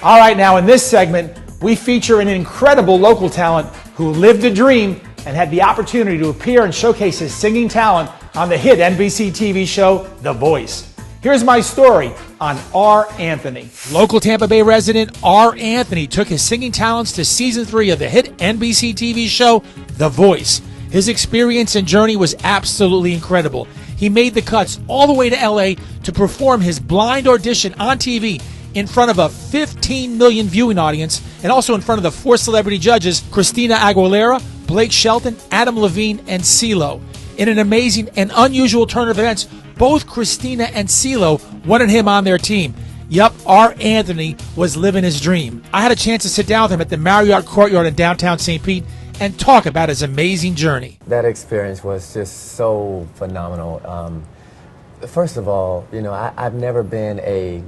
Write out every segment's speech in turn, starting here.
All right, now in this segment, we feature an incredible local talent who lived a dream and had the opportunity to appear and showcase his singing talent on the hit NBC TV show, The Voice. Here's my story on R. Anthony. Local Tampa Bay resident R. Anthony took his singing talents to season 3 of the hit NBC TV show, The Voice. His experience and journey was absolutely incredible. He made the cuts all the way to LA to perform his blind audition on TV in front of a 15 million viewing audience and also in front of the 4 celebrity judges, Christina Aguilera, Blake Shelton, Adam Levine, and CeeLo. In an amazing and unusual turn of events, both Christina and CeeLo wanted him on their team. Yup, R. Anthony was living his dream. I had a chance to sit down with him at the Marriott Courtyard in downtown St. Pete and talk about his amazing journey. That experience was just so phenomenal. First of all, you know, I've never been a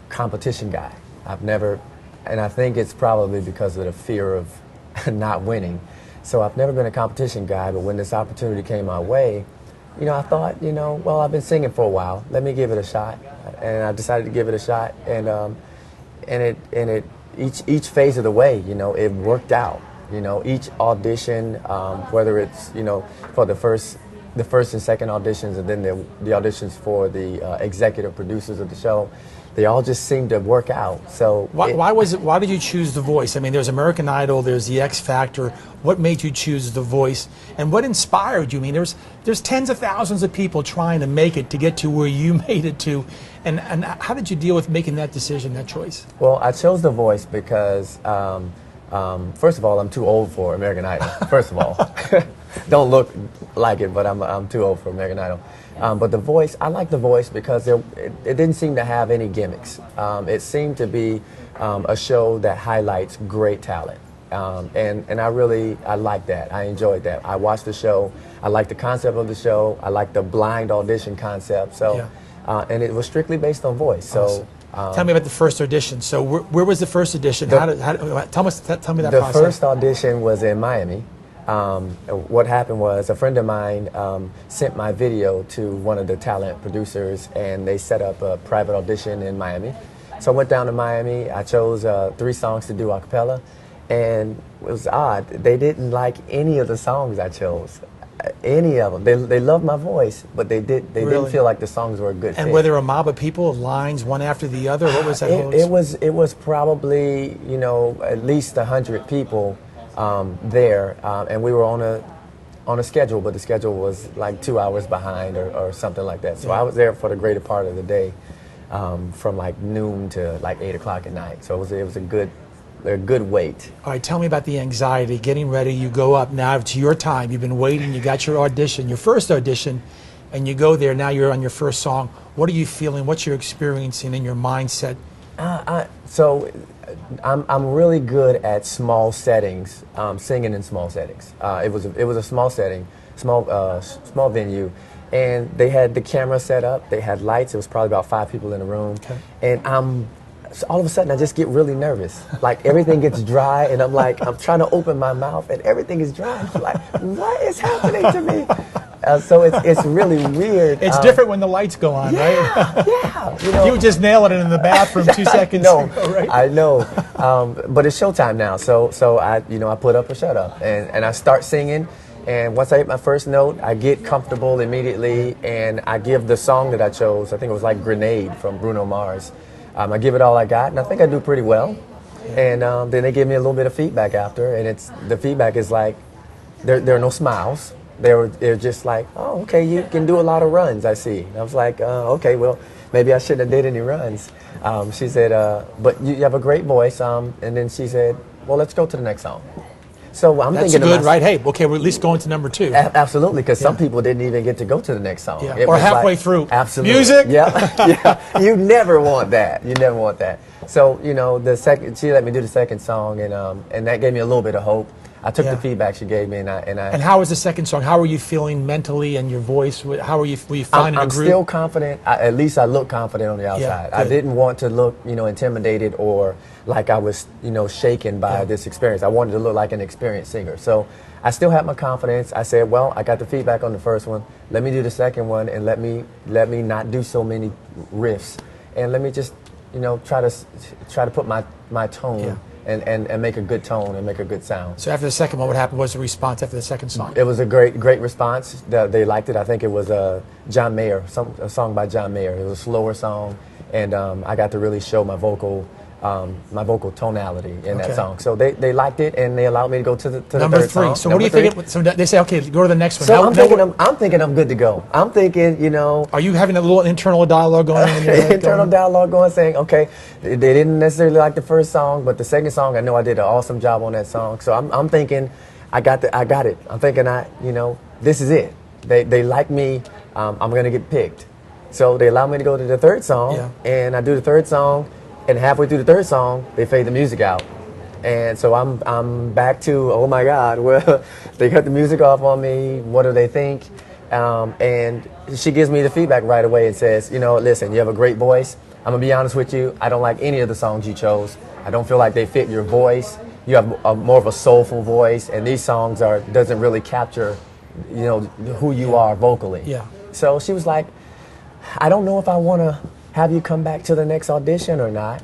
competition guy. And I think it's probably because of the fear of not winning. So I've never been a competition guy, but when this opportunity came my way, you know, I thought, you know, well, I've been singing for a while. Let me give it a shot. And I decided to give it a shot. And each phase of the way, you know, it worked out. You know, each audition, whether it's, you know, for the first and second auditions, and then the auditions for the executive producers of the show, they all just seemed to work out. So why did you choose The Voice? I mean, there's American Idol, there's the X Factor. What made you choose The Voice? And what inspired you? I mean, there's tens of thousands of people trying to make it to get to where you made it to. And how did you deal with making that decision, that choice? Well, I chose The Voice because, first of all, I'm too old for American Idol, first of all. Don't look like it, but I'm too old for American Idol. But The Voice, I like The Voice because it didn't seem to have any gimmicks. It seemed to be a show that highlights great talent. And I like that. I enjoyed that. I watched the show. I liked the concept of the show. I liked the blind audition concept. So, yeah. And it was strictly based on voice. Awesome. So, tell me about the first audition. So where was the first audition? Tell me that process. The first audition was in Miami. What happened was a friend of mine sent my video to one of the talent producers, and they set up a private audition in Miami. So I went down to Miami. I chose 3 songs to do a cappella, and it was odd. They didn't like any of the songs I chose. Any of them. They loved my voice, but they didn't feel like the songs were a good fit. And were there a mob of people, lines one after the other? What was that? It was probably, you know, at least 100 people there, and we were on a schedule, but the schedule was like 2 hours behind or something like that. So yeah. I was there for the greater part of the day, from like noon to like 8 o'clock at night. So it was a good wait. All right, tell me about the anxiety, getting ready. You go up now to your time. You've been waiting. You got your audition, your first audition, and you go there. Now you're on your first song. What are you feeling? What's your experiencing in your mindset? So I'm really good at small settings, singing in small settings. It was a small setting, small venue, and they had the camera set up. They had lights. It was probably about 5 people in the room, okay. And so all of a sudden I just get really nervous. Like everything gets dry, and I'm trying to open my mouth, and everything is dry. I'm like, what is happening to me? So it's really weird. It's different when the lights go on, right? Yeah. You know, you were just nailing it in the bathroom 2 seconds ago, right? I know. But it's showtime now, so I put up or shut up, and I start singing. And once I hit my first note, I get comfortable immediately, and I give the song that I chose. I think it was like "Grenade" from Bruno Mars. I give it all I got, and I think I do pretty well. And then they give me a little bit of feedback after, and the feedback is like, there are no smiles. They're just like, oh, okay, you can do a lot of runs, I see. And I was like, okay, well, maybe I shouldn't have did any runs. She said, but you have a great voice. And then she said, well, let's go to the next song. So I'm thinking, that's good, right? Hey, okay, we're at least going to number 2. Absolutely, because some people didn't even get to go to the next song. Yeah. Or halfway through. Absolutely. Music. Yeah, yeah. You never want that. You never want that. So she let me do the second song, and that gave me a little bit of hope. I took the feedback she gave me, and I. And how was the second song? How were you feeling mentally and your voice? How were you finding I'm a groove? Still confident. At least I look confident on the outside. Yeah, I didn't want to look, intimidated or like I was, shaken by this experience. I wanted to look like an experienced singer. So I still had my confidence. I said, well, I got the feedback on the first one. Let me do the second one, and let me not do so many riffs, and let me just try to put my tone. Yeah. And make a good tone and make a good sound. So after the second one, what happened? What was the response after the second song? It was a great response. They liked it. I think it was John Mayer, a song by John Mayer. It was a slower song, and I got to really show my vocal tonality in that song. So they liked it, and they allowed me to go to the Number third three. song. So what do you think? So they say, okay, go to the next one. So Now, I'm thinking I'm good to go. I'm thinking, are you having a little internal dialogue going on in your head? internal dialogue going, saying, okay, they didn't necessarily like the first song, but the second song, I know I did an awesome job on that song. So I'm thinking, I got it. I'm thinking, this is it. They like me. I'm gonna get picked. So they allow me to go to the third song, and I do the third song, and halfway through the third song, they fade the music out. And so I'm back to, oh my God, well, they cut the music off on me. What do they think? And she gives me the feedback right away and says, listen, you have a great voice. I'm gonna be honest with you. I don't like any of the songs you chose. I don't feel like they fit your voice. You have more of a soulful voice, and these songs doesn't really capture, who you are vocally. Yeah. So she was like, I don't know if I want to have you come back to the next audition or not.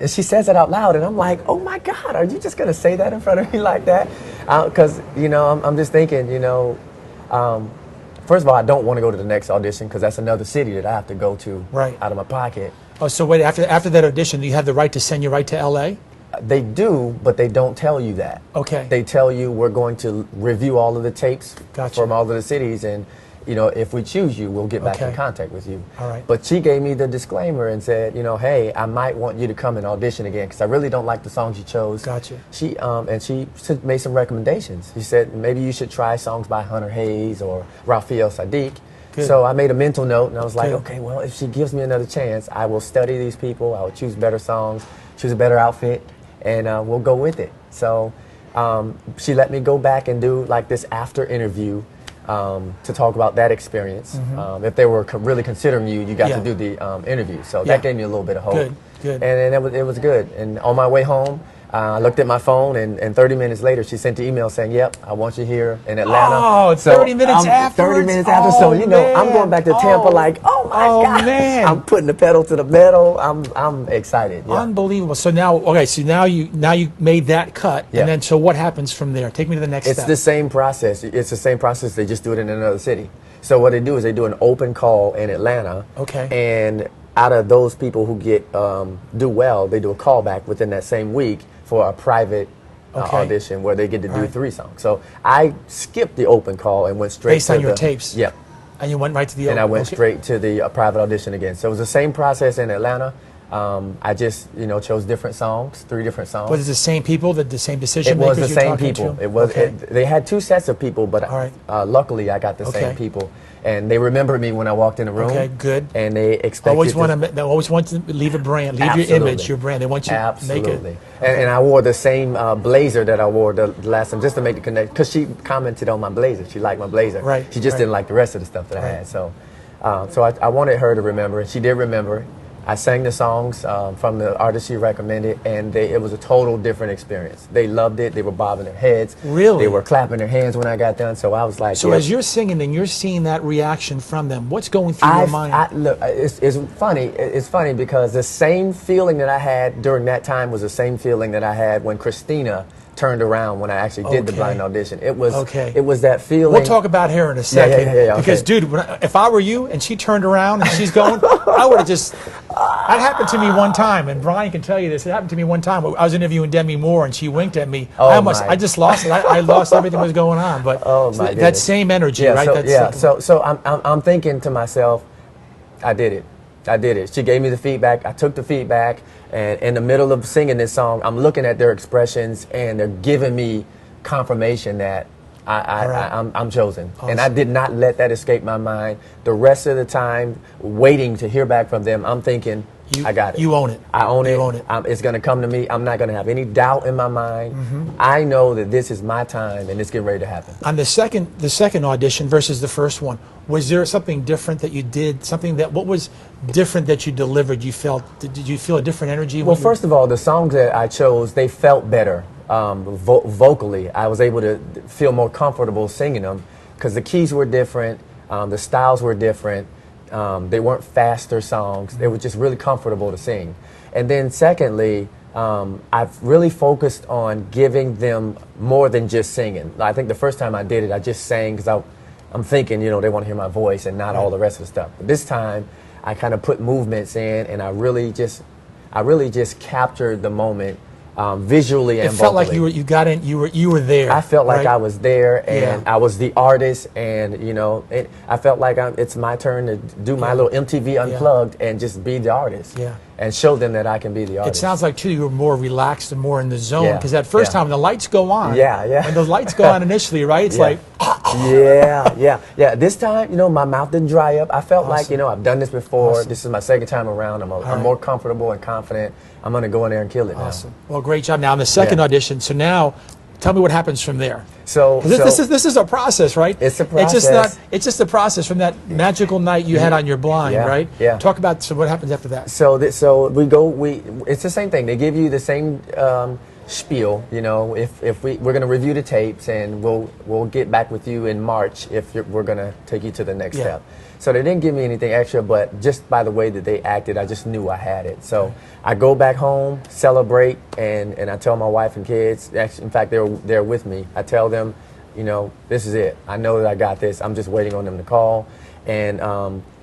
And she says it out loud, and I'm like, oh my God, are you just going to say that in front of me like that? Because, I'm just thinking, first of all, I don't want to go to the next audition because that's another city that I have to go to out of my pocket. Oh, so wait, after that audition, do you have the right to send you right to LA? They do, but they don't tell you that. Okay. They tell you we're going to review all of the tapes Gotcha. from all of the cities, and if we choose you, we'll get back in contact with you. All right. But she gave me the disclaimer and said, hey, I might want you to come and audition again because I really don't like the songs you chose. Gotcha. She made some recommendations. She said maybe you should try songs by Hunter Hayes or Raphael Sadiq. Good. So I made a mental note, and I was like, Good. okay, well, if she gives me another chance, I will study these people. I will choose better songs, choose a better outfit, and we'll go with it. So she let me go back and do like this after interview to talk about that experience. Mm-hmm. If they were really considering you, you got to do the interview. So that gave me a little bit of hope. Good. And it was good. And on my way home, I looked at my phone, and 30 minutes later, she sent the email saying, yep, I want you here in Atlanta. Oh, 30 minutes after? 30 minutes after. So, I'm going back to Tampa like, oh my God. Man. I'm putting the pedal to the metal. I'm excited. Yeah. Unbelievable. So now you made that cut, and then so what happens from there? Take me to the next step. It's the same process. It's the same process. They just do it in another city. So what they do is they do an open call in Atlanta. Okay. And out of those people who do well, they do a callback within that same week for a private audition where they get to do 3 songs. So I skipped the open call and went straight based on your tapes. Yep. And you went right to the and I went straight to the private audition again. So it was the same process in Atlanta. I just chose different songs, 3 different songs. Was it the same people, the same decision It makers? was the same people. It was. They had 2 sets of people, but luckily I got the same people, and they remembered me when I walked in the room. Okay, good. And they expected. They always want to leave a brand, leave your image, your brand. They want you to make it. Absolutely. And I wore the same blazer that I wore the last time just to make the connection. Because she commented on my blazer. She liked my blazer. Right. She just didn't like the rest of the stuff that I had. So, I wanted her to remember, and she did remember. I sang the songs from the artist she recommended, and it was a total different experience. They loved it. They were bobbing their heads. Really? They were clapping their hands when I got done. So I was like, so as you're singing, then you're seeing that reaction from them. What's going through your mind? Look, it's funny. It's funny because the same feeling that I had during that time was the same feeling that I had when Christina turned around when I actually did the blind audition. It was that feeling. We'll talk about her in a second. Yeah, because, dude, if I were you and she turned around and she's going, I would have just. That happened to me one time, and Brian can tell you this. It happened to me one time. I was interviewing Demi Moore, and she winked at me. I just lost it. I lost everything that was going on. But that same energy, right? So I'm thinking to myself, I did it. She gave me the feedback. I took the feedback, and in the middle of singing this song, I'm looking at their expressions, and they're giving me confirmation that I'm chosen. Awesome. And I did not let that escape my mind. The rest of the time, waiting to hear back from them, I'm thinking, I got it. You own it. I own it. You own it. It's going to come to me. I'm not going to have any doubt in my mind. Mm-hmm. I know that this is my time, and it's getting ready to happen. On the second audition versus the first one, was there something different that you did? What was different that you delivered? Did you feel a different energy? Well, first of all, the songs that I chose, they felt better. Vocally, I was able to feel more comfortable singing them because the keys were different, the styles were different, They weren't faster songs. They were just really comfortable to sing. And then secondly, I've really focused on giving them more than just singing. I think the first time I did it, I just sang because I'm thinking, you know, they want to hear my voice and not all the rest of the stuff. But this time, I kind of put movements in, and I really just captured the moment visually and vocally. It felt like you got in, you were there. I felt like right? I was there, and Yeah. I was the artist, and you know, I felt like it's my turn to do my little MTV Unplugged and just be the artist, Yeah. and show them that I can be the It artist. sounds like too you were more relaxed and more in the zone Yeah, because that first yeah. time when the lights go on, Yeah. when those lights go on initially, right? It's Yeah. like Yeah. This time, you know, my mouth didn't dry up. I felt like, Awesome. you know, I've done this before. Awesome. This is my second time around. I'm right. more comfortable and confident. I'm going to go in there and kill it awesome. Well, great job. Now on the second Yeah. audition, so now tell me what happens from there. So, 'Cause this is a process, right? It's a It's just process. it's just a process from that magical night you had on your blind, Yeah, right? yeah. Talk about what happens after that. So it's the same thing. They give you the same spiel. You know, if we're going to review the tapes, and we'll get back with you in March if we're going to take you to the next Yeah. step. So they didn't give me anything extra, but just by the way that they acted, I just knew I had it. So I go back home, celebrate, and I tell my wife and kids. Actually, in fact, they're with me. I tell them, you know, this is it. I know that I got this. I'm just waiting on them to call. And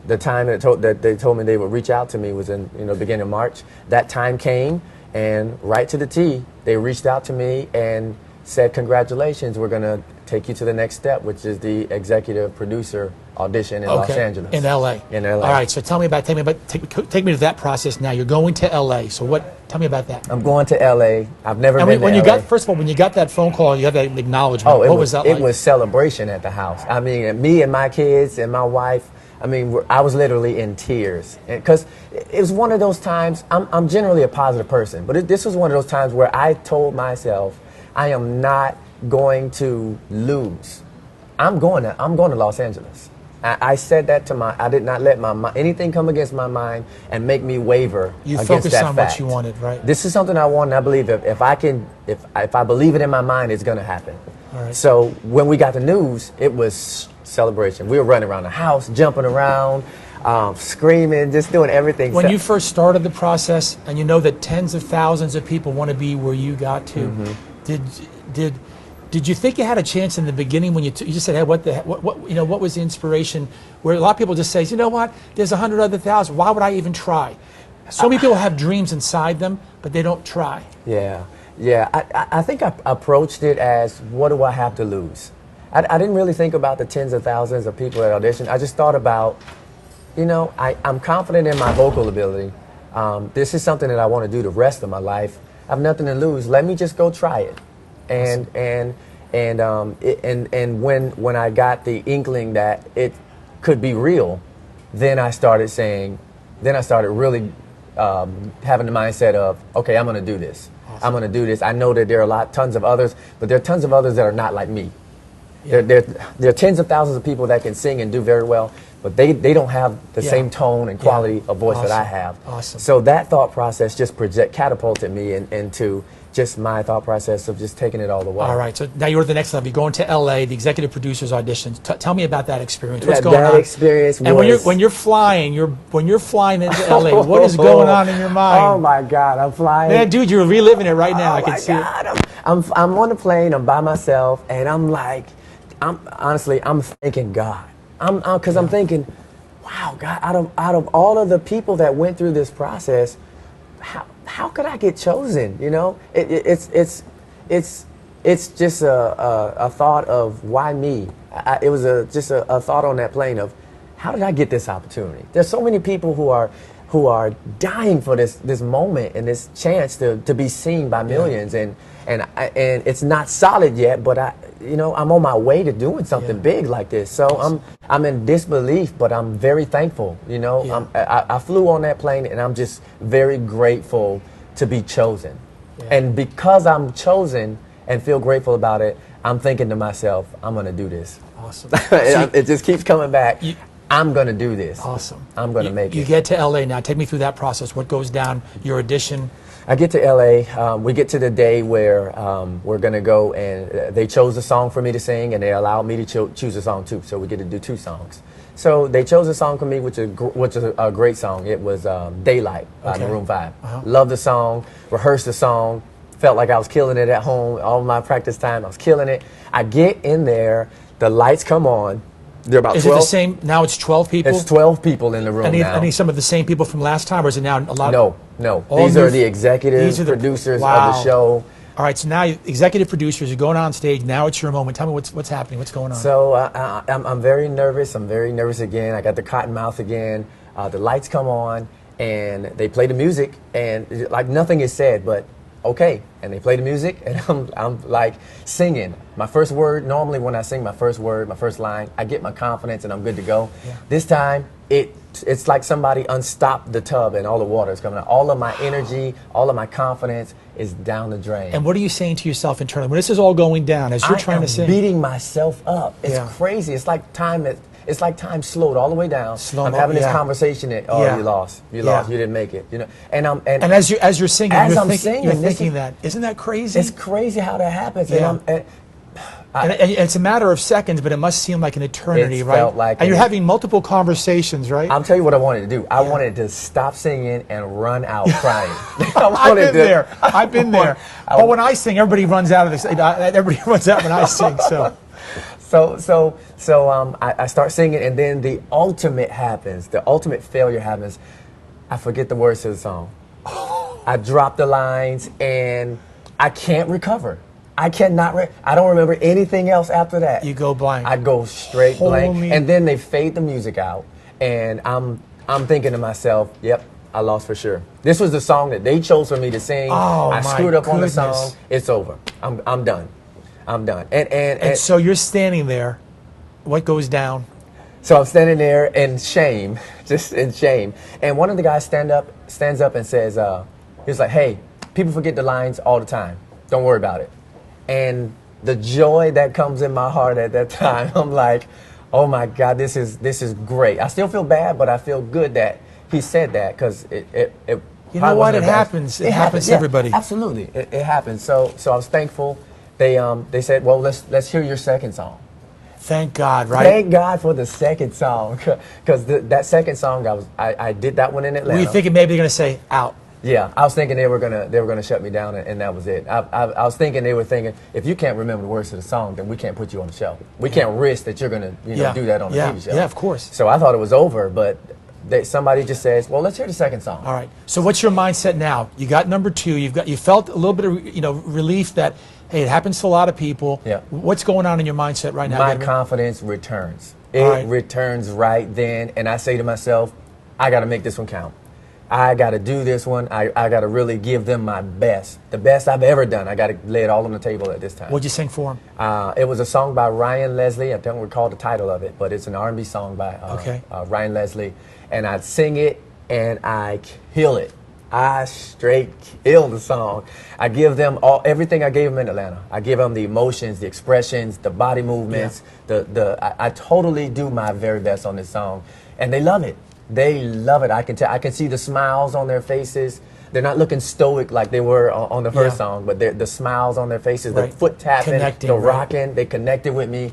the time that they told me they would reach out to me was in beginning of March. That time came, and right to the T, they reached out to me and said, congratulations, we're going to take you to the next step, which is the executive producer audition in Los Angeles. In LA. In LA. All right, so take me to that process now. You're going to LA. So tell me about that. I'm going to LA. I've never And been when to you LA. first of all, when you got that phone call, you had that acknowledgement. Oh, what was that like? It was celebration at the house. I mean, me and my kids and my wife, I mean, I was literally in tears. Because it was one of those times, I'm generally a positive person, but this was one of those times where I told myself, I am not going to lose. I'm going to Los Angeles. I said that I did not let anything come against my mind and make me waver You against focused that on fact. what you wanted, right? This is something I want, and I believe if I believe it in my mind, it's going to happen. All right. So when we got the news, it was celebration. We were running around the house, jumping around, screaming, just doing everything. When you first started the process, and you know that tens of thousands of people want to be where you got to, did you think you had a chance in the beginning when you just said, hey, what was the inspiration? Where a lot of people just say, you know what, there's 100 other thousand. Why would I even try? So many people have dreams inside them, but they don't try. Yeah. I think I approached it as, what do I have to lose? I didn't really think about the tens of thousands of people that auditioned. I just thought about, I'm confident in my vocal ability. This is something that I want to do the rest of my life. I have nothing to lose. Let me just go try it. And when I got the inkling that it could be real, then I started really having the mindset of, okay, I'm going to do this. Awesome. I'm going to do this. I know that there are tons of others, but there are tons of others that are not like me. Yeah. There are tens of thousands of people that can sing and do very well, but they don't have the same tone and quality of voice that I have. Awesome. So that thought process just catapulted me into just my thought process of just taking it all the way. All right, so now you're at the next level. You're going to LA, the executive producers auditions. Tell me about that experience. What's going on? That experience was... And when you're flying into LA, what is going on in your mind? Oh my God, I'm flying. Man, dude, you're reliving it right now. I can see it. I'm on the plane. I'm by myself, and I'm thanking God. I'm thinking, wow, God, out of all of the people that went through this process, how could I get chosen? It's just a thought of why me. It was just a thought on that plane of, how did I get this opportunity? There's so many people who are dying for this moment and this chance to be seen by millions, and it's not solid yet, but I'm on my way to doing something big like this. So I'm in disbelief, but I'm very thankful. I flew on that plane, and I'm just very grateful to be chosen. Yeah. And because I'm chosen and feel grateful about it, I'm thinking to myself, I'm going to do this. Awesome. It just keeps coming back. I'm going to do this. Awesome. I'm going to make it. You get to LA now. Take me through that process. What goes down? Your audition. I get to LA. We get to the day where we're going to go, and they chose a song for me to sing, and they allowed me to choose a song too. So we get to do two songs. So they chose a song for me, which is a great song. It was Daylight by Maroon 5. Loved the song, rehearsed the song, felt like I was killing it at home. All my practice time, I was killing it. I get in there, the lights come on. They're about 12. Is it the same? Now it's 12 people? It's 12 people in the room now. Any some of the same people from last time, or is it now a lot? No. These are the executive producers of the show. All right, so now executive producers are going on stage. Now it's your moment. Tell me what's happening. What's going on? So I'm very nervous. I'm very nervous again. I got the cotton mouth again. The lights come on, and they play the music, and like nothing is said, but okay. And they play the music, and I'm like singing. My first word, normally when I sing my first word, my first line, I get my confidence and I'm good to go. Yeah. This time, it's like somebody unstopped the tub and all the water is coming out. All of my energy, all of my confidence is down the drain. And what are you saying to yourself internally when this is all going down as you're trying to sing? I'm beating myself up. It's crazy. It's like time slowed all the way down. I'm having this conversation that you lost, you didn't make it, you know. And as you're singing, you're thinking that. Isn't that crazy? It's crazy how that happens. Yeah. And it's a matter of seconds, but it must seem like an eternity, right? Felt like and you're having multiple conversations, right? I'll tell you what I wanted to do. I wanted to stop singing and run out crying. I've been there. But when I sing, everybody runs out of this. Everybody runs out when I sing. So I start singing, and then the ultimate happens. The ultimate failure happens. I forget the words to the song. I drop the lines, and I can't recover. I cannot. I don't remember anything else after that. You go blank. I go straight blank, and then they fade the music out, and I'm thinking to myself, "Yep, I lost for sure." This was the song that they chose for me to sing. Oh, I screwed up on the song. It's over. I'm done. I'm done. And so you're standing there. What goes down? So I'm standing there in shame, just in shame. And one of the guys stands up and says, he was like, "Hey, people forget the lines all the time. Don't worry about it." And the joy that comes in my heart at that time, I'm like, "Oh my God, this is great." I still feel bad, but I feel good that he said that, because it you know what? It happens. It happens to everybody. Absolutely, it happens. So I was thankful. They said, "Well, let's hear your second song." Thank God, right? Thank God for the second song, because that second song I did that one in Atlanta. Were you thinking maybe they're gonna say out? Yeah, I was thinking they were gonna shut me down, and that was it. I was thinking they were thinking, if you can't remember the words to the song, then we can't put you on the show. We can't risk that you're gonna do that on the TV show. Yeah, of course. So I thought it was over, but somebody just says, "Well, let's hear the second song." All right. So what's your mindset now? You got number 2. You felt a little bit of relief that, hey, it happens to a lot of people. Yeah. What's going on in your mindset right now? My confidence returns. It returns right then, and I say to myself, I got to make this one count. I got to do this one. I got to really give them my best, the best I've ever done. I got to lay it all on the table at this time. What'd you sing for him? It was a song by Ryan Leslie. I don't recall the title of it, but it's an R&B song by Ryan Leslie. And I sing it, and I kill it. I straight kill the song. I give them everything I gave them in Atlanta. I give them the emotions, the expressions, the body movements. I totally do my very best on this song, and they love it. They love it. I can tell. I can see the smiles on their faces. They're not looking stoic like they were on the first song, but the smiles on their faces, the foot tapping, the rocking. They connected with me.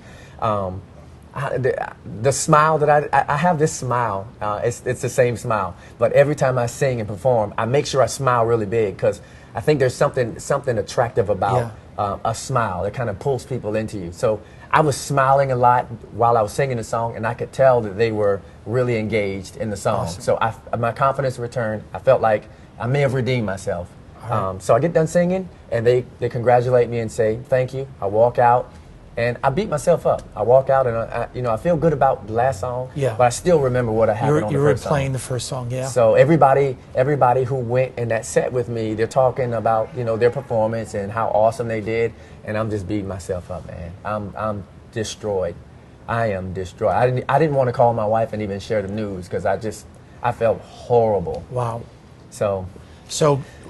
The smile that I have, this smile, it's the same smile, but every time I sing and perform, I make sure I smile really big, because I think there's something attractive about a smile that kind of pulls people into you. So I was smiling a lot while I was singing the song, and I could tell that they were really engaged in the song. Awesome. So my confidence returned. I felt like I may have redeemed myself. Right. So I get done singing, and they congratulate me and say thank you. I walk out. And I beat myself up. I walk out, and I feel good about the last song. Yeah. But I still remember what happened on the first song. You were replaying the first song, yeah. So everybody who went in that set with me, they're talking about their performance and how awesome they did, and I'm just beating myself up, man. I'm destroyed. I am destroyed. I didn't want to call my wife and even share the news, because I felt horrible. Wow. So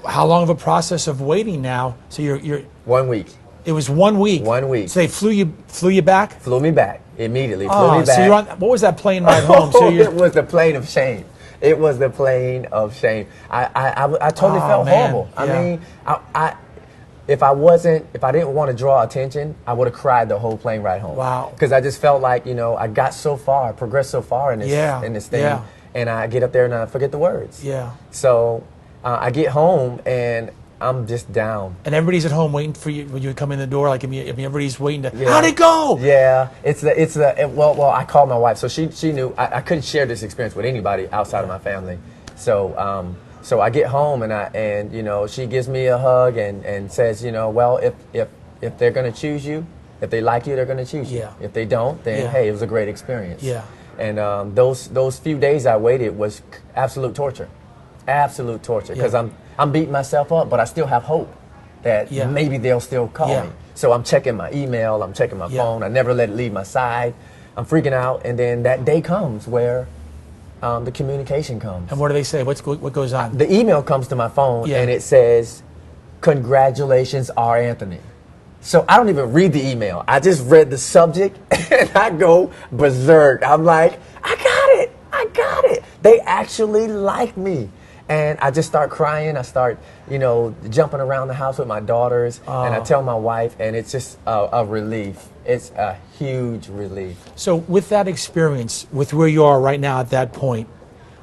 how long of a process of waiting now? So you're 1 week. It was 1 week. 1 week. So they flew you back? Flew me back immediately. Flew me back. So you're on. What was that plane ride home? So it was the plane of shame. It was the plane of shame. I totally felt horrible. Yeah. I mean, if I didn't want to draw attention, I would have cried the whole plane ride home. Wow. Because I just felt like, you know, I got so far, progressed so far in this thing, and I get up there and I forget the words. Yeah. So I get home and I'm just down. And everybody's at home waiting for you when you come in the door. Like, everybody's waiting to, how'd it go? Yeah, well, I called my wife, so she knew I couldn't share this experience with anybody outside of my family. So so I get home and you know, she gives me a hug and says, you know, well, if they're gonna choose you, if they like you, they're gonna choose you. Yeah. If they don't, then hey, it was a great experience. Yeah. And those few days I waited was absolute torture, because I'm beating myself up, but I still have hope that maybe they'll still call me. So I'm checking my email, I'm checking my phone. I never let it leave my side. I'm freaking out, and then that day comes where the communication comes. And what do they say? What goes on? The email comes to my phone, and it says, "Congratulations, R. Anthony." So I don't even read the email. I just read the subject, and I go berserk. I'm like, I got it. They actually like me. And I just start crying. I start, you know, jumping around the house with my daughters. And I tell my wife, and it's just a relief. It's a huge relief. So with that experience, with where you are right now at that point,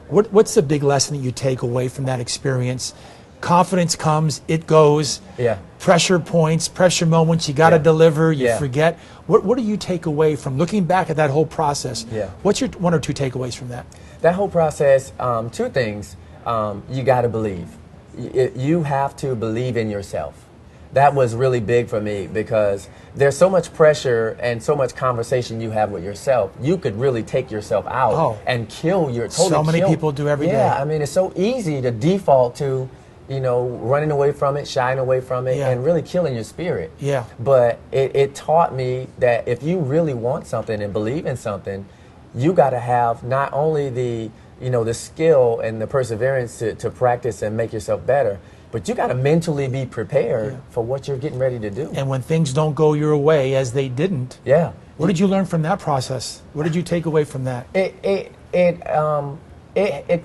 what's the big lesson that you take away from that experience? Confidence comes, it goes. Yeah. Pressure points, pressure moments, you got to deliver, you forget. What do you take away from looking back at that whole process? Yeah. What's your one or two takeaways from that? That whole process, two things. You got to believe. You have to believe in yourself. That was really big for me because there's so much pressure and so much conversation you have with yourself. You could really take yourself out and kill So many people do every day. Yeah, I mean, it's so easy to default to, you know, running away from it, shying away from it, and really killing your spirit. Yeah. But it taught me that if you really want something and believe in something, you got to have not only the skill and the perseverance to practice and make yourself better, but you got to mentally be prepared for what you're getting ready to do. And when things don't go your way, as they didn't, what did you learn from that process? What did you take away from that? It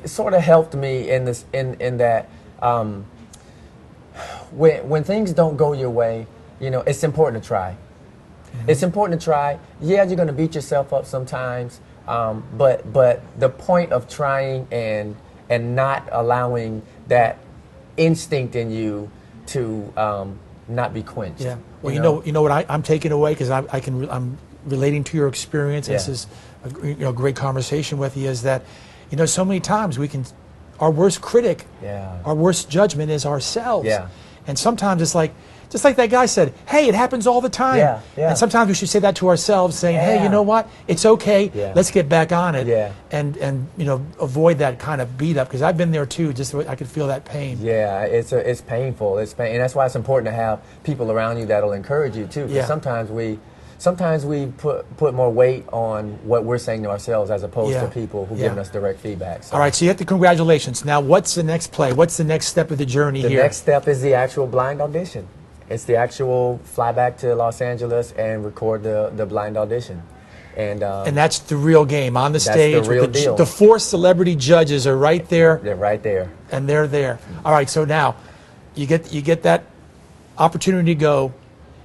sort of helped me in that when things don't go your way, you know, it's important to try. It's important to try. Yeah, you're going to beat yourself up sometimes, but the point of trying and not allowing that instinct in you to not be quenched. Yeah. Well, you know what I'm taking away, because I'm relating to your experience. This is a great conversation with you. Is that, you know, so many times our worst critic, our worst judgment is ourselves. Yeah. And sometimes it's like, just like that guy said, hey, it happens all the time. Yeah, yeah. And sometimes we should say that to ourselves, saying, hey, you know what? It's okay. Yeah. Let's get back on it. Yeah. And you know, avoid that kind of beat up, because I've been there too. Just I could feel that pain. Yeah, it's painful. It's pain, and that's why it's important to have people around you that'll encourage you too. Because sometimes we put more weight on what we're saying to ourselves as opposed to people who giving us direct feedback. So. All right, so you have the congratulations. Now, what's the next play? What's the next step of the journey here? The next step is the actual blind audition. It's the actual fly back to Los Angeles and record the blind audition. And that's the real game on the stage. That's the real deal. The 4 celebrity judges are right there. They're right there. And they're there. All right, so now you get that opportunity to go.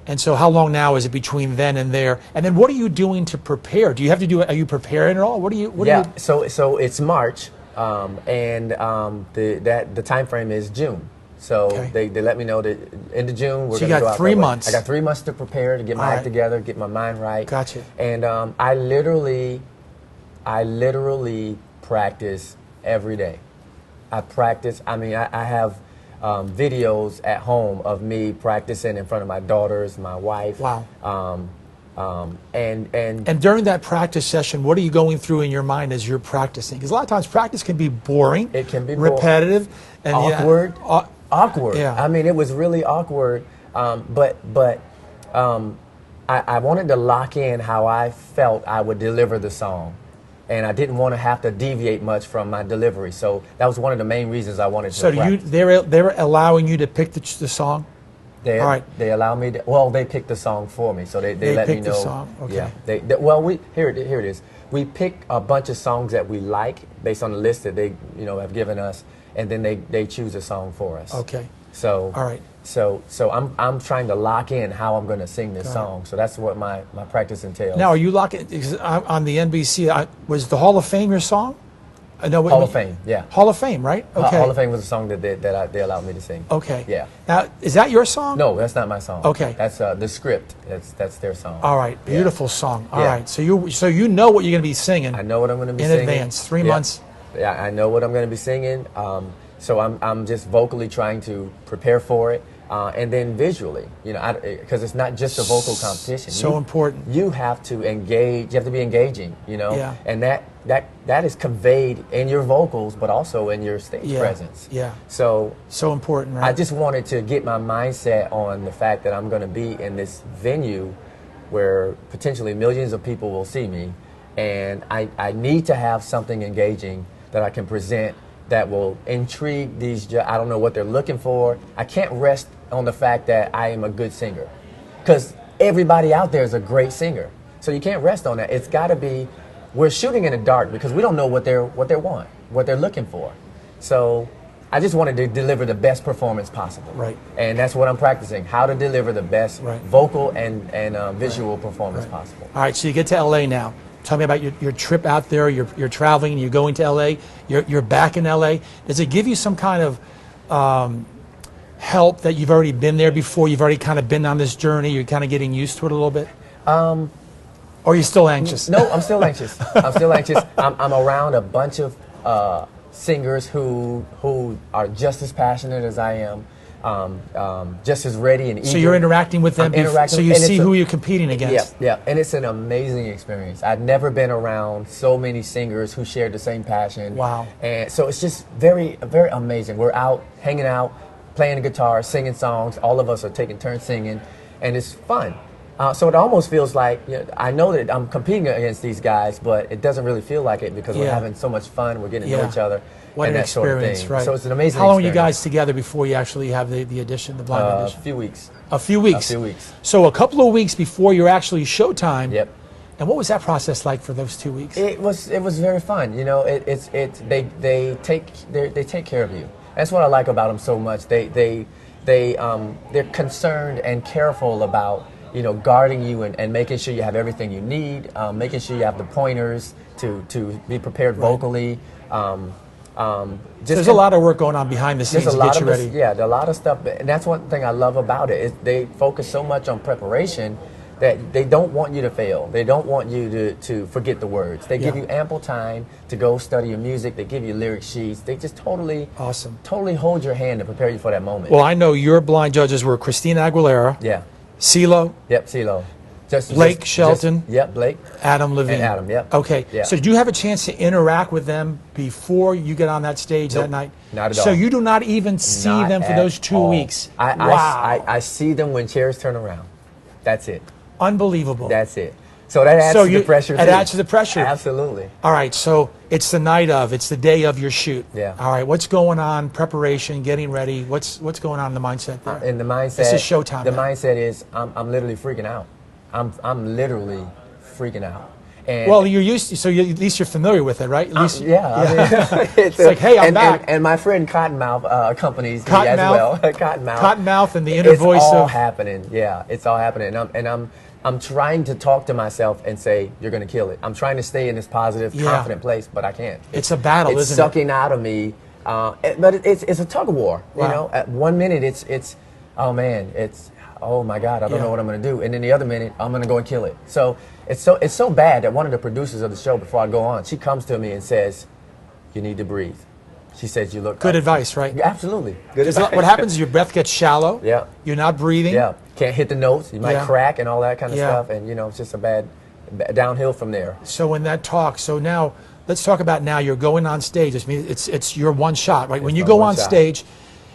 And so how long now is it between then and there? And then what are you doing to prepare? Do you have to do it? Are you preparing at all? What are you? So it's March, and the time frame is June. So they let me know that end of June we're going to go out. So you got 3 months. I got 3 months to prepare, to get my act together, get my mind right. Gotcha. And I literally practice every day. I practice. I mean, I have videos at home of me practicing in front of my daughters, my wife. Wow. And during that practice session, what are you going through in your mind as you're practicing? Because a lot of times practice can be boring. It can be repetitive, and awkward. Awkward. Yeah. I mean, it was really awkward. But I wanted to lock in how I felt I would deliver the song, and I didn't want to have to deviate much from my delivery. So that was one of the main reasons I wanted to. So they're allowing you to pick the song. All right. They allow me to. Well, they picked the song for me, so they let me know. The song. Okay. Yeah. Here it is. We pick a bunch of songs that we like based on the list that they have given us, and then they choose a song for us. Okay. So All right. So I'm trying to lock in how I'm going to sing this song. So that's what my practice entails. Now, are you locking, on the NBC, was the Hall of Fame your song? No, Hall of Fame, yeah. Hall of Fame, right? Okay. Hall of Fame was a song that they allowed me to sing. Okay. Yeah. Now, is that your song? No, that's not my song. Okay. That's the script. That's their song. All right. Yeah. Beautiful song. All Yeah. right. So you know what you're going to be singing. I know what I'm going to be in singing advance. 3 Yeah. months. Yeah, I know what I'm going to be singing. So I'm just vocally trying to prepare for it, and then visually, because it's not just a vocal competition. So important. You have to engage. You have to be engaging. Yeah. And that is conveyed in your vocals, but also in your stage presence. Yeah. So important, right? I just wanted to get my mindset on the fact that I'm going to be in this venue where potentially millions of people will see me, and I need to have something engaging that I can present that will intrigue these. I don't know what they're looking for. I can't rest on the fact that I am a good singer, because everybody out there is a great singer. So you can't rest on that. It's got to be. We're shooting in the dark because we don't know what they're looking for. So I just wanted to deliver the best performance possible. Right. And that's what I'm practicing: how to deliver the best vocal and visual performance possible. All right. So you get to LA now. Tell me about your trip out there. You're traveling. You're going to LA. You're back in LA. Does it give you some kind of help that you've already been there before? You've already kind of been on this journey. You're kind of getting used to it a little bit. Or are you still anxious? No, I'm still anxious. I'm still anxious. I'm around a bunch of singers who are just as passionate as I am. Just as ready and eager. So you're interacting with them, so you see who you're competing against. Yeah, and it's an amazing experience. I've never been around so many singers who share the same passion. Wow. And so it's just very, very amazing. We're out, hanging out, playing the guitar, singing songs. All of us are taking turns singing, and it's fun. So it almost feels like, I know that I'm competing against these guys, but it doesn't really feel like it because we're having so much fun. We're getting to know each other. What and an that experience, sort of thing. right? So it's an amazing How long experience. are you guys together before you actually have the audition, the blind audition? A few weeks. A few weeks. A few weeks. So a couple of weeks before you're actually showtime. Yep. And what was that process like for those 2 weeks? It was very fun. They take care of you. That's what I like about them so much. They're concerned and careful about guarding you and making sure you have everything you need, making sure you have the pointers to be prepared vocally. There's a lot of work going on behind the scenes to get you ready. Yeah, a lot of stuff, and that's one thing I love about it. Is they focus so much on preparation that they don't want you to fail. They don't want you to forget the words. They give you ample time to go study your music. They give you lyric sheets. They just totally hold your hand to prepare you for that moment. Well, I know your blind judges were Christina Aguilera. Yeah. CeeLo. Yep, CeeLo. Blake Shelton. Yep, Blake. Adam Levine. And Adam, yep. Okay. Yeah. So did you have a chance to interact with them before you get on that stage that night? Not at all. So you do not even see them for those 2 weeks? Wow. I see them when chairs turn around. That's it. Unbelievable. That's it. So that adds to the pressure too. It adds to the pressure. Absolutely. All right, so it's the day of your shoot. Yeah. All right, what's going on? Preparation, getting ready. What's going on in the mindset there? In the mindset, this is showtime. The mindset is I'm literally freaking out. I'm literally freaking out. And well, you're used to, so at least you're familiar with it, right? At least, yeah. I mean, it's like, hey, I'm back. And my friend Cottonmouth accompanies me as well. Cottonmouth. Cottonmouth and the inner voice of. It's all happening. Yeah, it's all happening. I'm trying to talk to myself and say, you're going to kill it. I'm trying to stay in this positive, confident place, but I can't. It's a battle, isn't it? It's sucking out of me. But it's a tug of war. Wow. At 1 minute, it's oh man, it's oh my God, I don't know what I'm going to do. And then the other minute, I'm going to go and kill it. So it's so bad that one of the producers of the show, before I go on, she comes to me and says, you need to breathe. She says, you look good advice, right? Absolutely. Good advice. What happens is your breath gets shallow. Yeah. You're not breathing. Yeah. Can't hit the notes. You might crack and all that kind of stuff. And, it's just a bad downhill from there. So in that talk, now let's talk about now you're going on stage. I mean, it's your one shot, right? When you go on stage,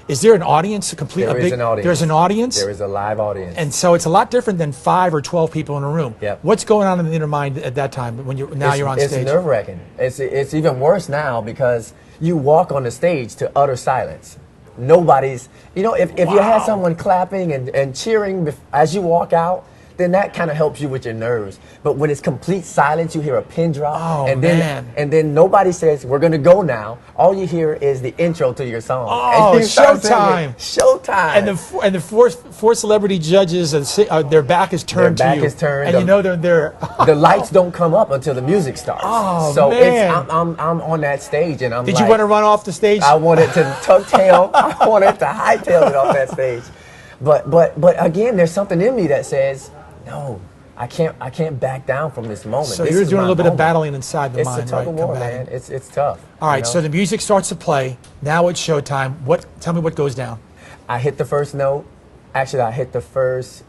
is there an audience? There is an audience. There's an audience? There is a live audience. And so it's a lot different than 5 or 12 people in a room. Yep. What's going on in the inner mind at that time when you're on stage? It's nerve-wracking. It's even worse now because you walk on the stage to utter silence. Nobody's, if you had someone clapping and cheering as you walk out, then that kind of helps you with your nerves. But when it's complete silence, you hear a pin drop, Oh, and man. then nobody says we're gonna go now. All you hear is the intro to your song. Oh, And you start singing, showtime. Showtime. And the four celebrity judges, their back is turned Their to back you. is turned. And you know they're The lights don't come up until the music starts. Oh, so man. I'm on that stage, and I'm Did like, you want to run off the stage? I wanted to tuck tail. I wanted to hightail it off that stage. But again, there's something in me that says, no, I can't back down from this moment. So This you're is doing a my little bit of moment. battling inside the It's mind, a tug right? of war, Combating. man. It's tough. All right, you know? so the music starts to play. Now it's showtime. Tell me what goes down. I hit the first note. Actually, I hit the first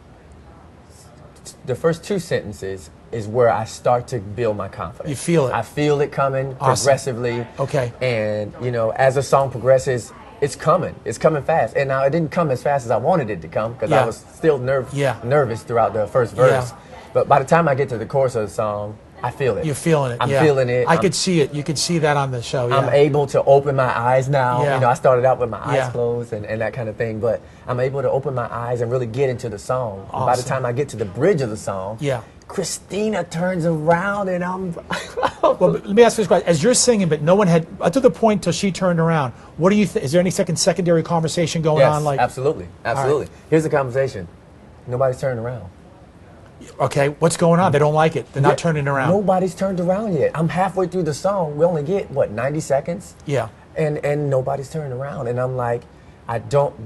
two sentences is where I start to build my confidence. You feel it. I feel it coming Awesome. progressively. Okay. And, as a song progresses, it's coming. It's coming fast. And now it didn't come as fast as I wanted it to come because Yeah. I was still nervous throughout the first verse. Yeah. But by the time I get to the chorus of the song, I feel it. You're feeling it. I'm yeah. feeling it. I could see it. You could see that on the show. Yeah. I'm able to open my eyes now. Yeah. I started out with my eyes Yeah. closed and that kind of thing, but I'm able to open my eyes and really get into the song. And by the Awesome. time I get to the bridge of the song, Yeah. Christina turns around and I'm Well, but let me ask you this question: as you're singing, but no one had up to the point till she turned around. What do you think? Is there any secondary conversation going yes, on? Like, absolutely. Here's the conversation. Nobody's turning around. okay, what's going on? They don't like it. They're not turning around. Nobody's turned around yet. I'm halfway through the song. We only get 90 seconds? Yeah. And nobody's turning around. And I'm like,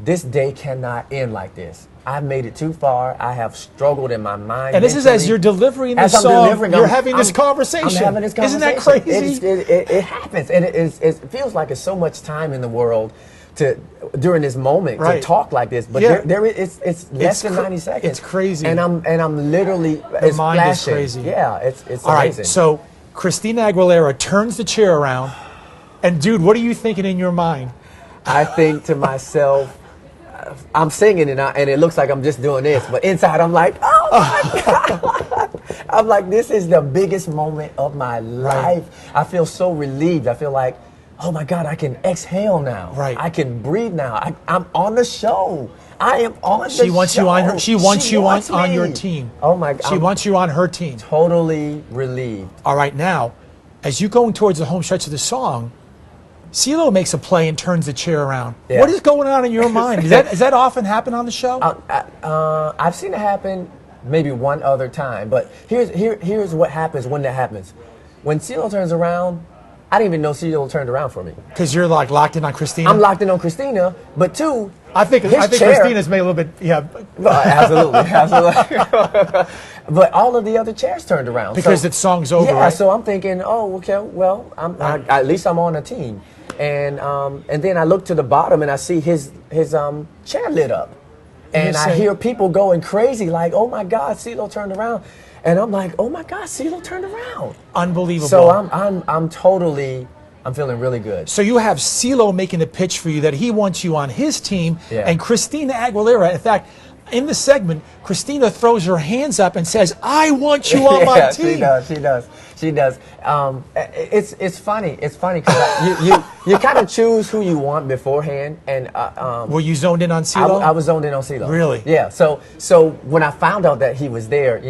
this day cannot end like this. I've made it too far. I have struggled in my mind. And this is as you're delivering the As I'm song, delivering, you're having this conversation. I'm having this conversation. Isn't that crazy? It happens. And it feels like it's so much time in the world during this moment Right. to talk like this. But Yeah. it's less than 90 seconds. It's crazy. And I'm literally, it's mind is flashing. crazy. Yeah, it's All right, amazing. so Christina Aguilera turns the chair around, and dude, what are you thinking in your mind? I think to myself, I'm singing and it looks like I'm just doing this, but inside I'm like, oh my God. I'm like, this is the biggest moment of my life. I feel so relieved. I feel like, oh my God, I can exhale now. Right. I can breathe now. I'm on the show. I am on the show. She wants you on her. She wants you on me. your team. Oh my God. She wants you on her team. Totally relieved. All right, now, as you're going towards the home stretch of the song, CeeLo makes a play and turns the chair around. Yeah. What is going on in your mind? Does that often happen on the show? I've seen it happen maybe one other time, but here's what happens when that happens. When CeeLo turns around, I didn't even know CeeLo turned around for me. Because you're like locked in on Christina. I'm locked in on Christina, but two, I think his chair, Christina's made a little bit. Yeah, absolutely. But all of the other chairs turned around because the song's over. Yeah, right? so I'm thinking, oh, okay, well, at least I'm on a team, and then I look to the bottom and I see his chair lit up, and I hear people going crazy like, oh my God, CeeLo turned around, and I'm like, oh my God, CeeLo turned around. Unbelievable. So I'm feeling really good. So you have CeeLo making the pitch for you that he wants you on his team, Yeah. and Christina Aguilera. In fact, in the segment, Christina throws her hands up and says, "I want you on my team." She does. It's funny. It's funny because you kind of choose who you want beforehand, and Were you zoned in on CeeLo? I was zoned in on CeeLo. Really? Yeah. So when I found out that he was there,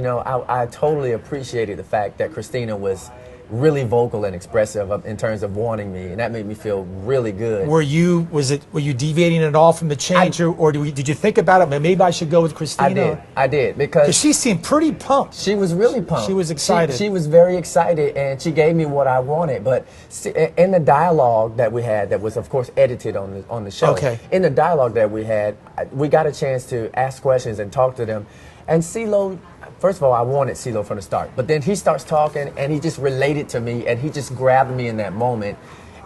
I totally appreciated the fact that Christina was really vocal and expressive in terms of wanting me, and that made me feel really good. Were you deviating at all from the change, or did you think about it? Maybe I should go with Christina. I did because she seemed pretty pumped. she was really pumped. She was excited. She was very excited, and she gave me what I wanted. But in the dialogue that we had, that was of course edited on the show. Okay. In the dialogue that we had, we got a chance to ask questions and talk to them, and CeeLo. First of all, I wanted CeeLo from the start, but then he starts talking and he just related to me and he just grabbed me in that moment.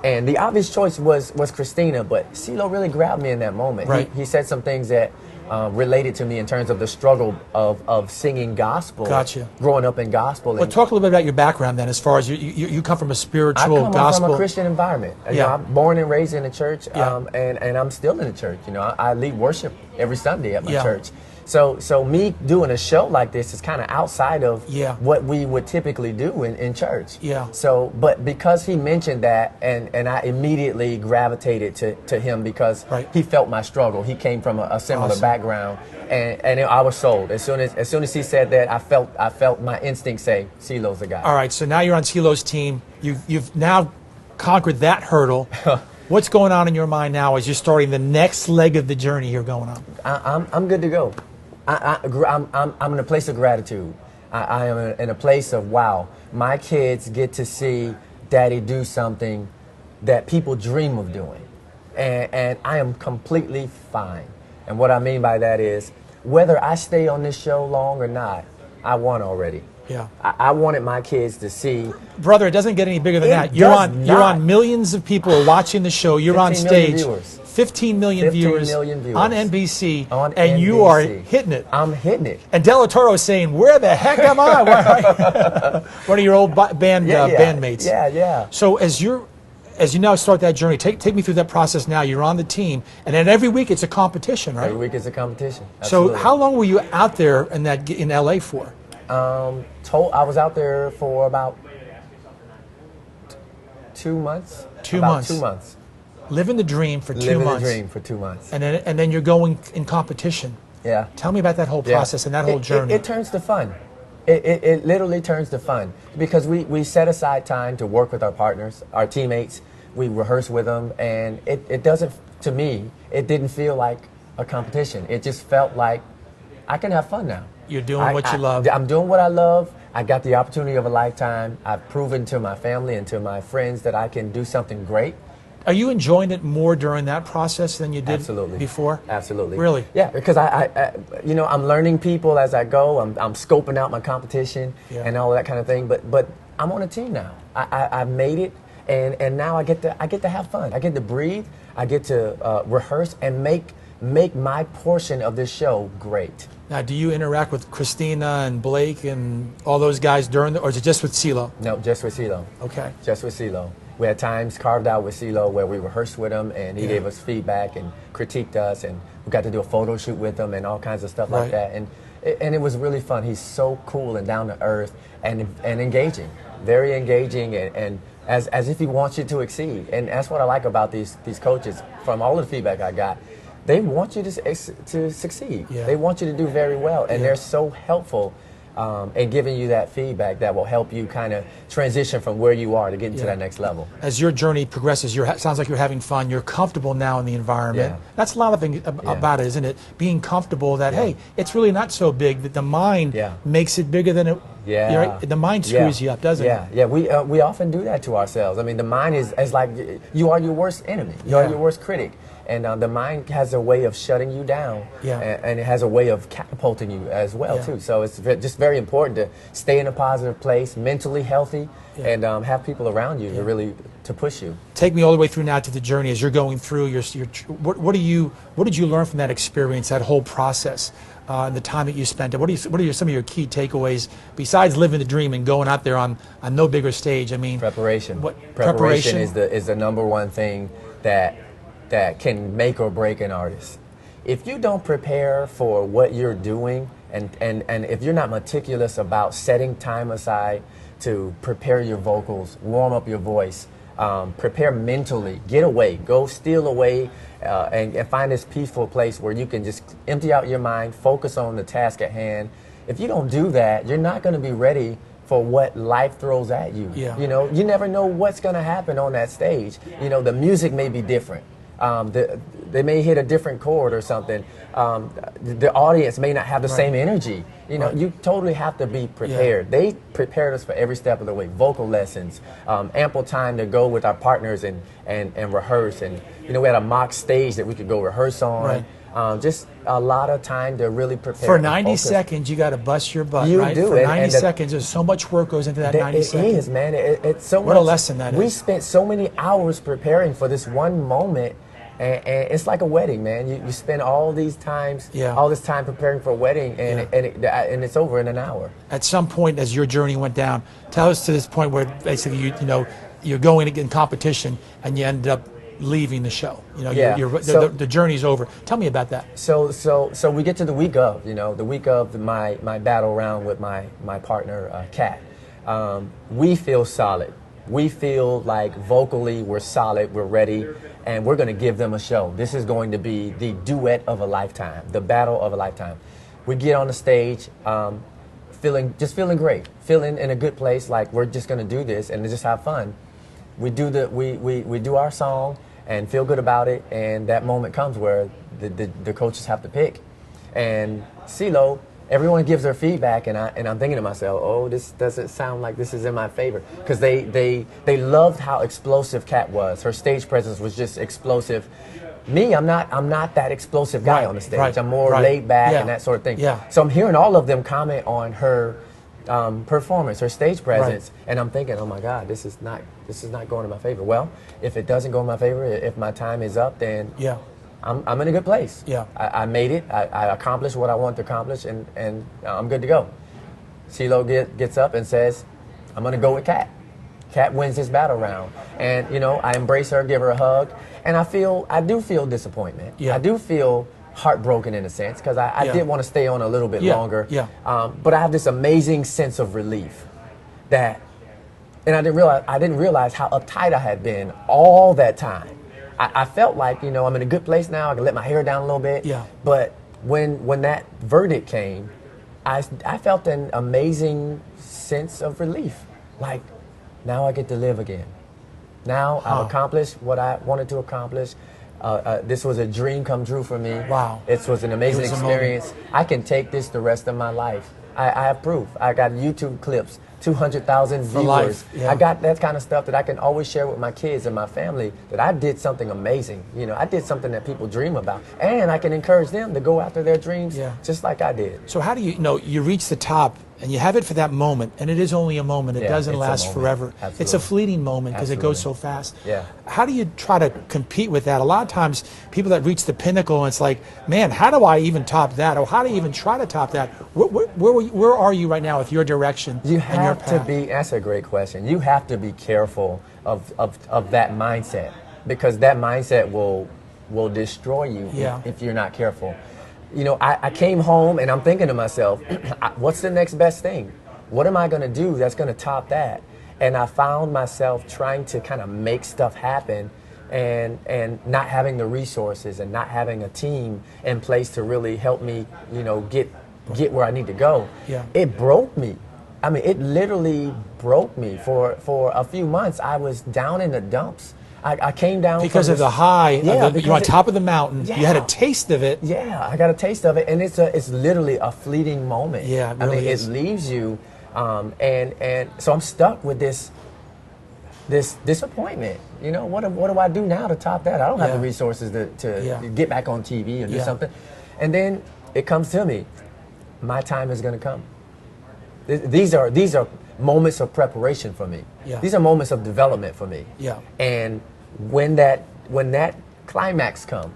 And the obvious choice was Christina, but CeeLo really grabbed me in that moment. Right. He said some things that related to me in terms of the struggle of singing gospel. Gotcha. Growing up in gospel. Well, talk a little bit about your background then, as far as you come from a I spiritual come gospel. from a Christian environment. Yeah. I'm born and raised in the church, Yeah. and I'm still in the church. I lead worship every Sunday at my Yeah. church. So me doing a show like this is kind of outside of Yeah. what we would typically do in church. Yeah. So, but because he mentioned that, and I immediately gravitated to him because Right. he felt my struggle. He came from a similar Awesome. background, and I was sold. As soon as he said that, I felt my instinct say, CeeLo's the guy. All right, so now you're on CeeLo's team. You've now conquered that hurdle. What's going on in your mind now as you're starting the next leg of the journey here going on? I'm good to go. I'm in a place of gratitude. I am in a place of, wow, my kids get to see Daddy do something that people dream of doing. And I am completely fine. And what I mean by that is, whether I stay on this show long or not, I won already. Yeah. I wanted my kids to see. Brother, it doesn't get any bigger than that. You're on millions of people are watching the show. You're on stage. 15 million viewers on NBC, and you are hitting it. I'm hitting it. And Del Toro is saying, "Where the heck am I?" One of your old bandmates. Yeah. So as you now start that journey, take me through that process now. You're on the team, and then every week it's a competition, right? Every week it's a competition. Absolutely. So how long were you out there in LA for? I was out there for about 2 months. 2 months. 2 months. Living the dream for 2 months. Living the dream for 2 months. And then you're going in competition. Yeah. Tell me about that whole process and that whole journey. It turns to fun. It literally turns to fun because we set aside time to work with our partners, our teammates. We rehearse with them, and it doesn't, to me, it didn't feel like a competition. It just felt like I can have fun now. You're doing what you love. I'm doing what I love. I got the opportunity of a lifetime. I've proven to my family and to my friends that I can do something great. Are you enjoying it more during that process than you did Absolutely. before? Absolutely. Really? Yeah, because I'm learning people as I go. I'm scoping out my competition and all that kind of thing. But I'm on a team now. I've made it, and now I get to have fun. I get to breathe. I get to rehearse and make my portion of this show great. Now, do you interact with Christina and Blake and all those guys or is it just with CeeLo? No, just with CeeLo. Okay. Just with CeeLo. We had times carved out with CeeLo where we rehearsed with him, and he gave us feedback and critiqued us, and we got to do a photo shoot with him and all kinds of stuff like that. And it was really fun. He's so cool and down to earth and engaging, very engaging, and as if he wants you to exceed. And that's what I like about these coaches. From all of the feedback I got, they want you to succeed. Yeah. They want you to do very well, and they're so helpful in giving you that feedback that will help you kind of transition from where you are to get into that next level. As your journey progresses, sounds like you're having fun. You're comfortable now in the environment. Yeah. That's a lot of things about it, isn't it? Being comfortable that, hey, it's really not so big, that the mind makes it bigger than it. Yeah. The mind screws you up, doesn't it? Yeah. We often do that to ourselves. I mean, the mind is like, you are your worst enemy. You are your worst critic. And the mind has a way of shutting you down, and it has a way of catapulting you as well, too. So it's just very important to stay in a positive place, mentally healthy, and have people around you to push you. Take me all the way through now to the journey as you're going through. What did you learn from that experience, that whole process, and the time that you spent? What are some of your key takeaways besides living the dream and going out there on no bigger stage? I mean, preparation. Preparation is the number one thing that can make or break an artist. If you don't prepare for what you're doing, and if you're not meticulous about setting time aside to prepare your vocals, warm up your voice, prepare mentally, get away, go steal away, and find this peaceful place where you can just empty out your mind, focus on the task at hand. If you don't do that, you're not going to be ready for what life throws at you. Yeah. You know, you never know what's going to happen on that stage. You know, the music may be different. They may hit a different chord or something. The audience may not have the same energy. You know, you totally have to be prepared. They prepared us for every step of the way. Vocal lessons, ample time to go with our partners and rehearse. And, you know, we had a mock stage that we could go rehearse on. Just a lot of time to really prepare. For 90 seconds, you got to bust your butt, right? Do. For 90 seconds, there's so much work goes into that 90 seconds. It is, man. It's so much. What a lesson that is. We spent so many hours preparing for this one moment. And it's like a wedding, man. You spend all this time preparing for a wedding, and it's over in an hour. At some point, as your journey went down, tell us to this point where basically you're going in competition and you ended up leaving the show. You know, the journey's over. Tell me about that. So we get to the week of, my battle round with my partner, Kat. We feel solid. we feel like vocally we're solid, we're ready, and we're going to give them a show. This is going to be the duet of a lifetime, the battle of a lifetime. We get on the stage, feeling great, feeling in a good place, like we're just going to do this and just have fun. We do our song and feel good about it, and that moment comes where the coaches have to pick. And CeeLo, everyone gives their feedback, and I'm thinking to myself, oh, this doesn't sound like this is in my favor, because they loved how explosive Kat was. Her stage presence was just explosive. Me, I'm not that explosive guy on the stage. I'm more laid back and that sort of thing. So I'm hearing all of them comment on her performance, her stage presence, and I'm thinking, oh my God, this is not going in my favor. Well, if it doesn't go in my favor, if my time is up, then I'm in a good place. I made it. I accomplished what I wanted to accomplish, and I'm good to go. CeeLo gets up and says, I'm going to go with Kat. Kat wins this battle round. And, you know, I embrace her, give her a hug, and I do feel disappointment. I do feel heartbroken in a sense, because I did want to stay on a little bit longer. But I have this amazing sense of relief and I didn't realize how uptight I had been all that time. I felt like, you know, I'm in a good place now. I can let my hair down a little bit. But when that verdict came, I felt an amazing sense of relief. Like, now I get to live again. Now I've accomplished what I wanted to accomplish. This was a dream come true for me. It was an amazing experience. I can take this the rest of my life. I have proof. I got YouTube clips, 200,000 viewers. I got that kind of stuff that I can always share with my kids and my family, that I did something amazing. You know, I did something that people dream about. And I can encourage them to go after their dreams just like I did. So how do you reach the top, and you have it for that moment, and it is only a moment. It doesn't last forever. It's a fleeting moment because it goes so fast. How do you try to compete with that? A lot of times, people that reach the pinnacle, it's like, man, how do I even top that? Or how do you even try to top that? Where are you right now with your direction and your path? That's a great question. You have to be careful of that mindset, because that mindset will destroy you if you're not careful. You know, I came home and I'm thinking to myself, what's the next best thing? What am I going to do that's going to top that? And I found myself trying to kind of make stuff happen, and not having the resources and not having a team in place to really help me, you know, get where I need to go. It broke me. I mean, it literally broke me. For a few months, I was down in the dumps. I came down because of the high. You're on top of the mountain. You had a taste of it. I got a taste of it, and it's literally a fleeting moment. It really is. It leaves you, and so I'm stuck with this disappointment. You know, what do I do now to top that? I don't have the resources to get back on TV and do something. And then it comes to me, my time is going to come. These are moments of preparation for me. These are moments of development for me. And when that climax comes,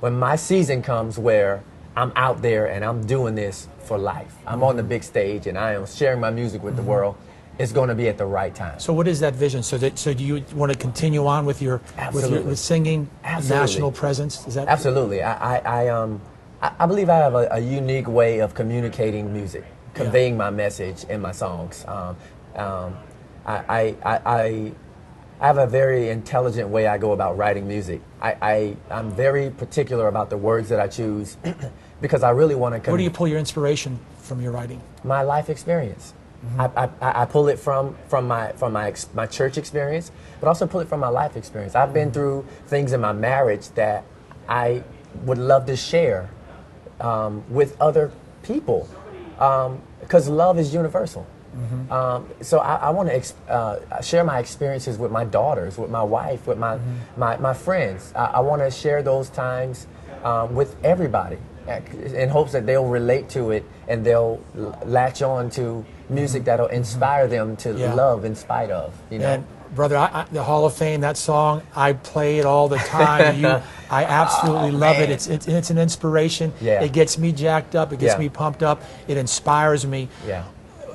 when my season comes where I'm out there and I'm doing this for life, I'm on the big stage and I am sharing my music with the world, it's going to be at the right time. So what is that vision? So do you want to continue on with with singing, national presence? Is that absolutely? I believe I have a unique way of communicating music, conveying my message in my songs. I have a very intelligent way I go about writing music. I'm very particular about the words that I choose because I really want to. Where do you pull your inspiration from your writing? My life experience. I pull it from my church experience, but also pull it from my life experience. I've been through things in my marriage that I would love to share with other people, because love is universal. So I want to share my experiences with my daughters, with my wife, with my friends. I want to share those times with everybody in hopes that they'll relate to it and they'll latch on to music that'll inspire them to love in spite of. You know? And brother, the Hall of Fame, that song, I play it all the time. I absolutely love it. It's an inspiration. It gets me jacked up. It gets me pumped up. It inspires me.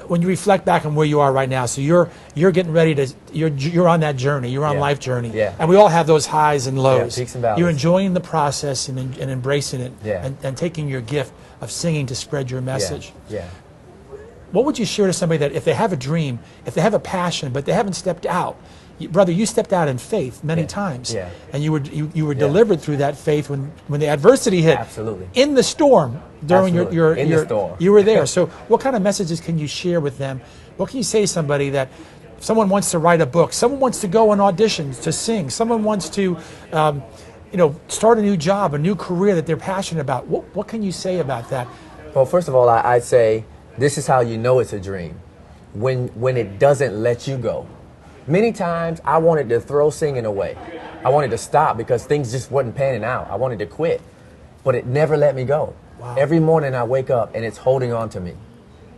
When you reflect back on where you are right now, so you're getting ready to you're on that journey. You're on life journey, and we all have those highs and lows. Peaks and valleys. You're enjoying the process and embracing it, and taking your gift of singing to spread your message. what would you share to somebody that if they have a dream, if they have a passion, but they haven't stepped out? Brother, you stepped out in faith many times, and you were delivered through that faith when the adversity hit. Absolutely. In the storm during your storm. You were there. So, what kind of messages can you share with them? What can you say to somebody that someone wants to write a book, someone wants to go on auditions to sing, someone wants to, start a new job, a new career that they're passionate about? What can you say about that? Well, first of all, I'd say this is how you know it's a dream, when it doesn't let you go. Many times I wanted to throw singing away. I wanted to stop because things just wasn't panning out. I wanted to quit, but it never let me go. Wow. Every morning I wake up and it's holding on to me,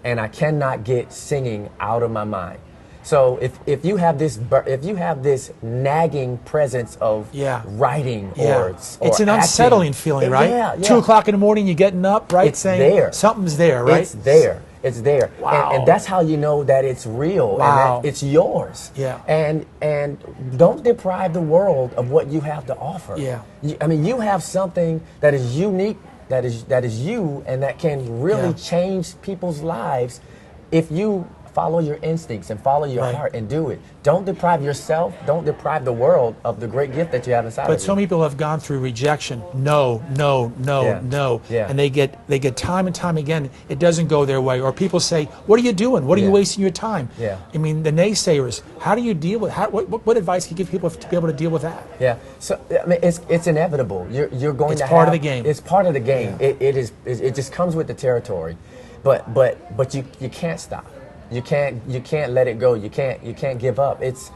and I cannot get singing out of my mind. So if you have this nagging presence of writing or it's an acting, unsettling feeling, right? Yeah. 2 o'clock in the morning, you're getting up, right? It's there. Something's there, right? It's there. It's there. Wow. And that's how you know that it's real Wow. and that it's yours. Yeah. And don't deprive the world of what you have to offer. Yeah. You have something that is unique, that is you, and that can really change people's lives if you follow your instincts and follow your heart and do it. Don't deprive yourself, don't deprive the world of the great gift that you have inside of you. But so many people have gone through rejection. No. Yeah. And they get time and time again, it doesn't go their way. Or people say, what are you doing? What are you wasting your time? Yeah. I mean, the naysayers, how do you deal with, what advice can you give people to be able to deal with that? Yeah, so it's inevitable. You're going to have. It's part of the game. It's part of the game. Yeah. It just comes with the territory, but you can't stop. You can't let it go. You can't give up. It's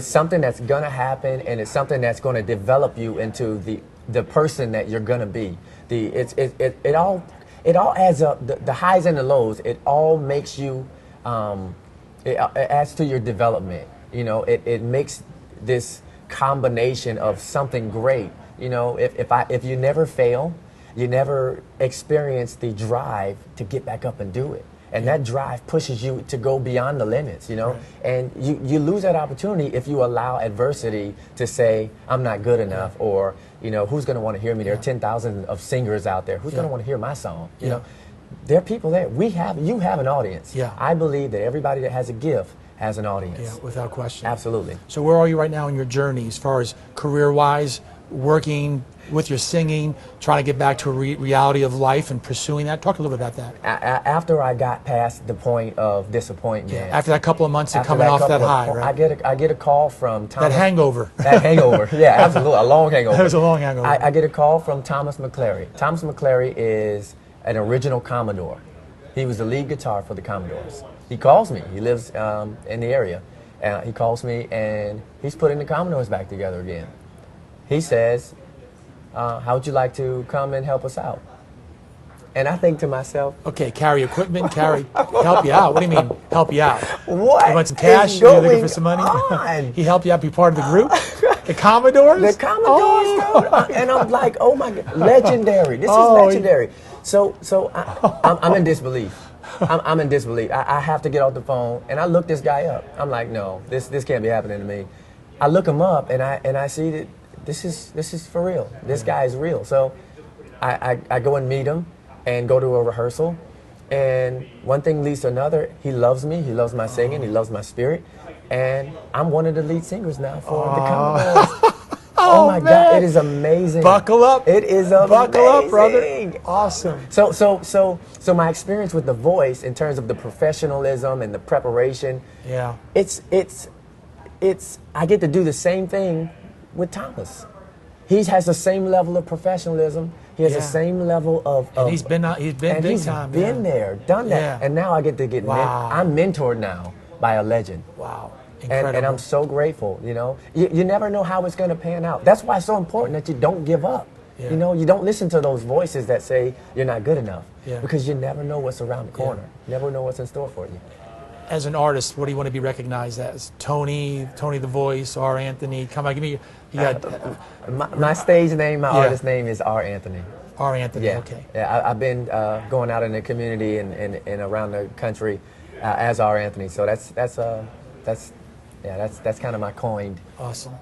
something that's gonna happen, and it's something that's gonna develop you into the person that you're gonna be. It all adds up. The highs and the lows. It all makes you. It adds to your development. It makes this combination of something great. If you never fail, you never experience the drive to get back up and do it. And that drive pushes you to go beyond the limits, Right. And you lose that opportunity if you allow adversity to say, I'm not good enough, or, who's going to want to hear me? There are 10,000 of singers out there. Who's going to want to hear my song? There are people there. You have an audience. Yeah. I believe that everybody that has a gift has an audience. Yeah, without question. Absolutely. So where are you right now in your journey as far as career-wise, working with your singing, trying to get back to a reality of life and pursuing that? Talk a little bit about that. After I got past the point of disappointment. Yeah, after that couple of months of coming off that high, right? I get a call from Thomas. That hangover. That hangover. Yeah, absolutely. A long hangover. That was a long hangover. I get a call from Thomas McClary. Thomas McClary is an original Commodore. He was the lead guitar for the Commodores. He calls me. He lives in the area. He calls me, and he's putting the Commodores back together again. He says, how would you like to come and help us out? And I think to myself, okay, carry equipment, help you out. What do you mean, help you out? What? You want some cash? You're looking for some money? He helped you out, be part of the group? The Commodores? The Commodores, and I'm like, oh my God, legendary. This is legendary. So I'm in disbelief. I'm in disbelief. I have to get off the phone, and I look this guy up. I'm like, no, this can't be happening to me. I look him up, and I see that this is for real. This guy is real. So I go and meet him and go to a rehearsal, and one thing leads to another. He loves me. He loves my singing. He loves my spirit, and I'm one of the lead singers now for the Commodores. Oh my God, it is amazing. Buckle up. It is amazing. Buckle up, brother. Awesome. So my experience with The Voice in terms of the professionalism and the preparation. Yeah. It's I get to do the same thing with Thomas. He has the same level of professionalism. He has the same level of and he's been big time. He's been there, done that. Yeah. And now I get to get I'm mentored now by a legend. Wow. Incredible. And I'm so grateful, You never know how it's going to pan out. That's why it's so important that you don't give up. Yeah. You don't listen to those voices that say you're not good enough. Yeah. Because you never know what's around the corner. You never know what's in store for you. As an artist, what do you want to be recognized as? Tony the Voice, R. Anthony? Come on, give me. You got my stage name, my artist name is R. Anthony. R. Anthony. Yeah. Okay. Yeah, I've been going out in the community and around the country as R. Anthony. So that's kind of my coined. Awesome.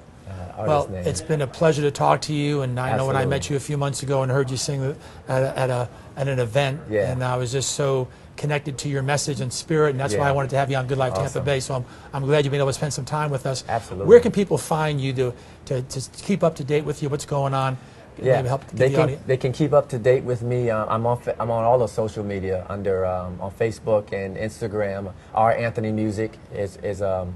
Artist name. It's been a pleasure to talk to you, and I know when I Absolutely. met you a few months ago and heard you sing at an event, and I was just so connected to your message and spirit, and that's why I wanted to have you on Good Life Tampa Bay. So I'm glad you've been able to spend some time with us. Absolutely. Where can people find you to keep up to date with you? What's going on? Yeah, Maybe help the audience. they can keep up to date with me. I'm on all the social media under on Facebook and Instagram. R Anthony Music is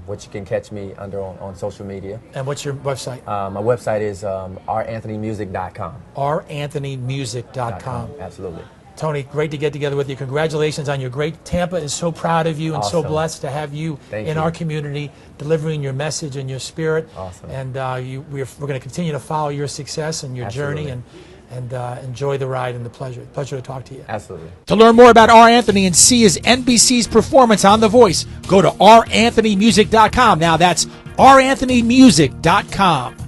what you can catch me under on social media. And what's your website? My website is ranthonymusic.com. ranthonymusic.com. Absolutely. Tony, great to get together with you. Congratulations on your great. Tampa is so proud of you and so blessed to have you in our community, delivering your message and your spirit. Awesome. And we're going to continue to follow your success and your journey and enjoy the ride and the pleasure. Pleasure to talk to you. Absolutely. To learn more about R. Anthony and see his NBC's performance on The Voice, go to ranthonymusic.com. Now that's ranthonymusic.com.